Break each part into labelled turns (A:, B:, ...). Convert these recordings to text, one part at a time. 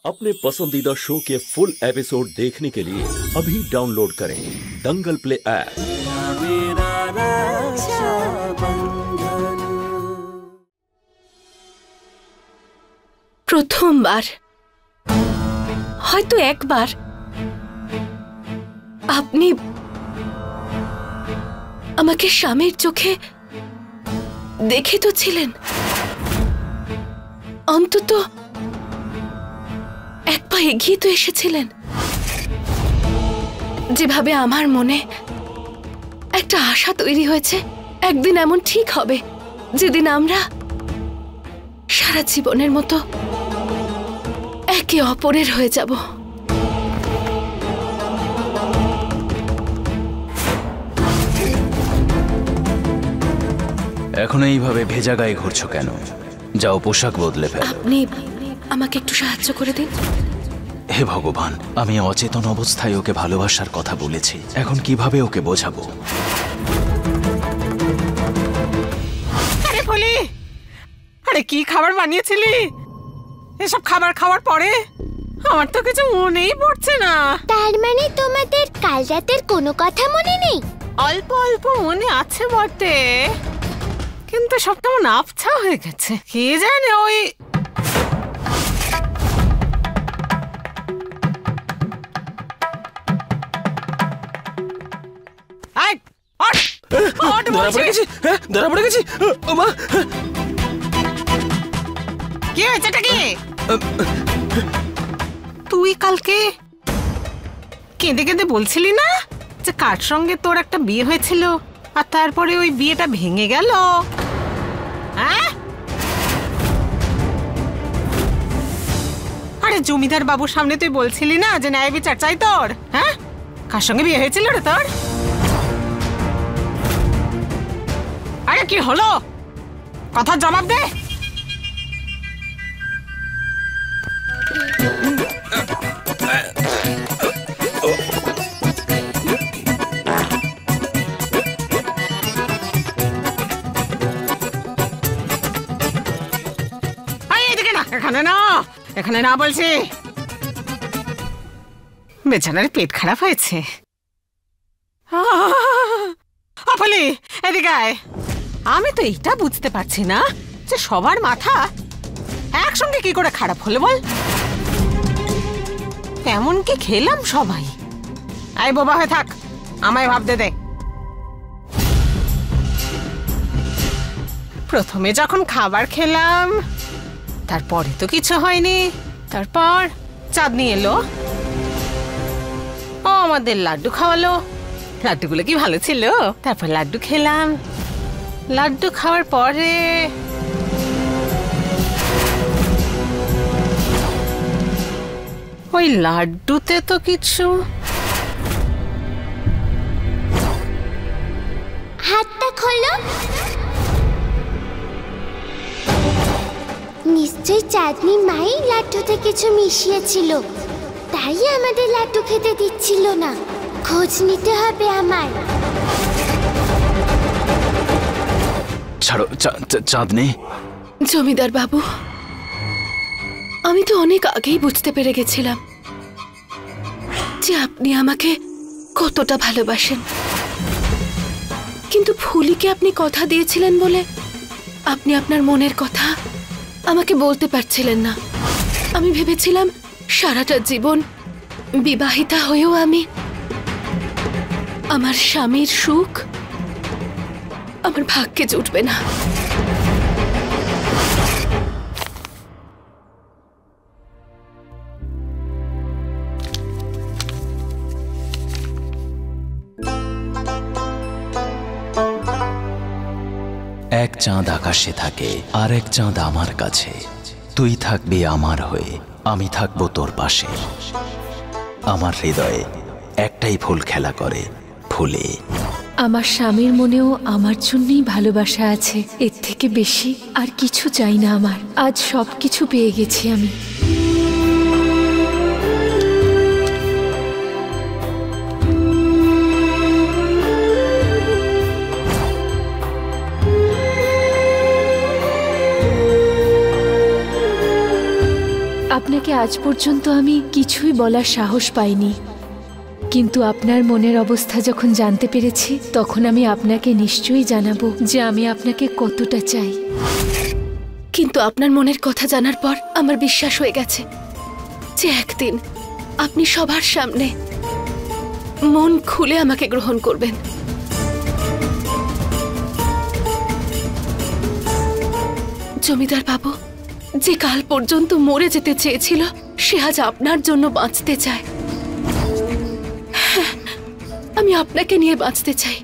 A: अपने पसंदीदा शो के फुल एपिसोड देखने के लिए अभी डाउनलोड करें दंगल प्ले ऐप।
B: প্রথমবার হয়তো একবার আপনি আমাকে স্বামীর চোখে দেখে তো ছিলেন, অন্তত এক পা এগিয়ে তো এসেছিলেন। যেভাবে আমার মনে একটা আশা তৈরি হয়েছে একদিন এমন ঠিক হবে যেদিন আমরা সারা জীবনের মতো একে অপরের হয়ে যাব।
C: এখন এইভাবে ভেজা গায়ে ঘুরছো কেন? যাও পোশাক বদলে ফেলো।
B: আপনি আমাকে একটু সাহায্য করে দিন।
C: হে ভগবান, আমি অচেতন অবস্থায় ওকে ভালোবাসার কথা বলেছি, এখন কিভাবে ওকে বোঝাবো?
D: আরে বলি, আরে কি খাবার বানিয়েছিলি? এসব খাবার খাওয়ার পরে আমার তো কিছু মনেই পড়ছে না।
E: তার মানে তোমাদের কাল রাতের কোনো কথা মনে নেই?
D: অল্প অল্প মনে আছে বটে, কিন্তু সব কেমন আবছা হয়ে গেছে। কে জানে ওই কি হয়েছে? তুই কালকে কেঁদে কেঁদে বলছিলি না যে কার সঙ্গে তোর একটা বিয়ে হয়েছিল আর তারপরে ওই বিয়েটা ভেঙে গেল? হ্যাঁ, আরে জমিদার বাবুর সামনে তুই বলছিলি না যে ন্যায় বিচার চাই তোর? হ্যাঁ, কার সঙ্গে বিয়ে হয়েছিল রে তোর? আরে কি হলো, কথার জবাব দে। এখানে না, এখানে না বলছি। বেচারার পেট খারাপ হয়েছে। আপলি এদিকে আয়। আমি তো এটা বুঝতে পারছি না যে সবার মাথা একসঙ্গে কি করে খারাপ হলো বল। এমন কি খেলাম সবাই? আয় বোবা হয়ে থাক, আমায় ভাবতে দে। প্রথমে যখন খাবার খেলাম তারপরে তো কিছু হয়নি, তারপর চাঁদনি এলো, ও আমাদের লাড্ডু খাওয়ালো। লাড্ডুগুলো কি ভালো ছিল। তারপর লাড্ডু খেলাম, লাড্ডু খাওয়ার পরে ওই লাড্ডুতে তো কিছু।
E: হাতটা খোলো। নিশ্চয়ই চাঁদনি মাই লাড্ডুতে কিছু মিশিয়েছিল, তাই আমাদের লাড্ডু খেতে দিচ্ছিল না। খোঁজ নিতে হবে আমার।
C: ছাড়ো চাঁদনি।
B: জমিদার বাবু, আমি তো অনেক আগেই বুঝতে পেরে গেছিলাম যে আপনি আমাকে কতটা ভালোবাসেন, কিন্তু ফুলিকে আপনি কথা দিয়েছিলেন বলে আপনি আপনার মনের কথা আমাকে বলতে পারছিলেন না। আমি ভেবেছিলাম সারাটা জীবন বিবাহিতা হয়েও আমি আমার স্বামীর সুখ আমার ভাগ্যে জুটবে না।
C: এক চাঁদ আকাশে থাকে আর এক চাঁদ আমার কাছে। তুই থাকবি আমার হয়ে, আমি থাকবো তোর পাশে। আমার হৃদয়ে একটাই ফুল খেলা করে, ফুলে।
F: আমার স্বামীর মনেও আমার জন্যই ভালোবাসা আছে, এর থেকে বেশি আর কিছু চাই না আমার। আজ সবকিছু পেয়ে গেছি আমি। আপনাকে আজ পর্যন্ত আমি কিছুই বলার সাহস পাইনি, কিন্তু আপনার মনের অবস্থা যখন জানতে পেরেছি তখন আমি আপনাকে নিশ্চয়ই জানাবো যে আমি আপনাকে কতটা চাই।
B: কিন্তু আপনার মনের কথা জানার পর আমার বিশ্বাস হয়ে গেছে যে একদিন আপনি সবার সামনে মন খুলে আমাকে গ্রহণ করবেন। জমিদার বাবু, যে কাল পর্যন্ত মরে যেতে চেয়েছিল সে আজ আপনার জন্য বাঁচতে চায়। হ্যাঁ, আমি আপনাকে নিয়ে বাঁচতে চাই।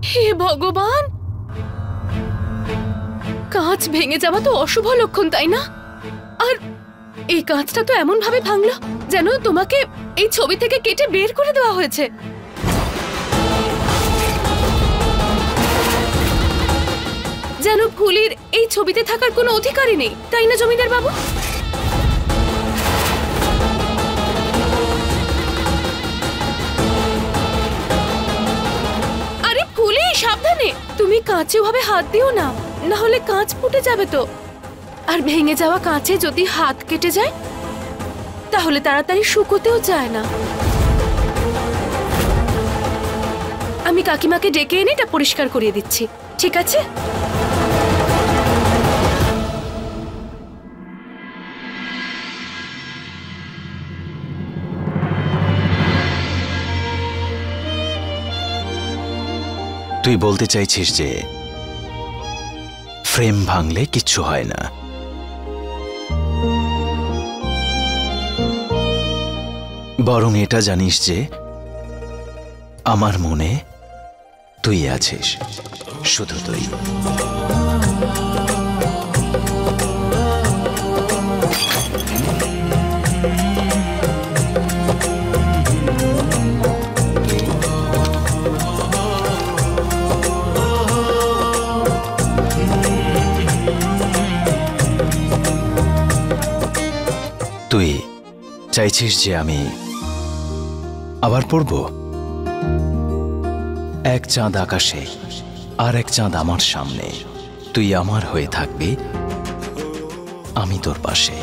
B: হে ভগবান, কাঁচ ভেঙে যাওয়া তো অশুভ লক্ষণ, তাই না? আর এই কাঁচটা তো এমন ভাবে ভাঙলো যেন তোমাকে এই ছবি থেকে কেটে বের করে দেওয়া হয়েছে। যেন ফুলির এই ছবিতে থাকার কোনো অধিকারই নেই, তাই না জমিদার বাবু? সাবধানে, তুমি কাঁচে ভাবে হাত দিও না, না হলে কাঁচ ফুটে যাবে তো। আর ভেঙে যাওয়া কাঁচে যদি হাত কেটে যায় তাহলে তাড়াতাড়ি শুকোতেও চায় না। আমি কাকিমাকে ডেকে এনে এটা পরিষ্কার করিয়ে দিচ্ছি, ঠিক আছে?
C: তুই বলতে চাইছিস যে ফ্রেম ভাঙলে কিচ্ছু হয় না? বরং এটা জানিস যে আমার মনে তুই আছিস, শুধু তুই। তুই চাইছিস যে আমি আবার পড়ব? এক চাঁদ আকাশে আর এক চাঁদ আমার সামনে, তুই আমার হয়ে থাকবি, আমি তোর পাশে।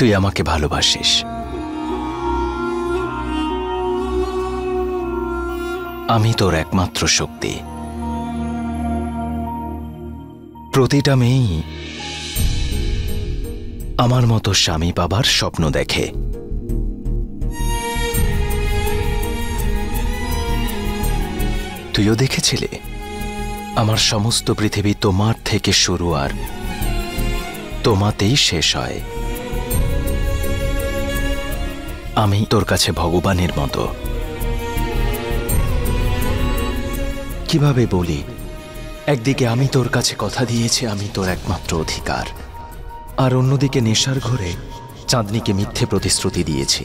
C: তুই আমাকে ভালোবাসিস, আমি তোর একমাত্র শক্তি। প্রতিটা মেয়েই আমার মতো স্বামী পাবার স্বপ্ন দেখে। তুইও দেখেছিলে আমার সমস্ত পৃথিবী তোমার থেকে শুরু আর তোমাতেই শেষ হয়। আমি তোর কাছে ভগবানের মতো। কিভাবে বলি, একদিকে আমি তোর কাছে কথা দিয়েছি আমি তোর একমাত্র অধিকার, আর অন্যদিকে নেশার ঘরে চাঁদনিকে মিথ্যে প্রতিশ্রুতি দিয়েছি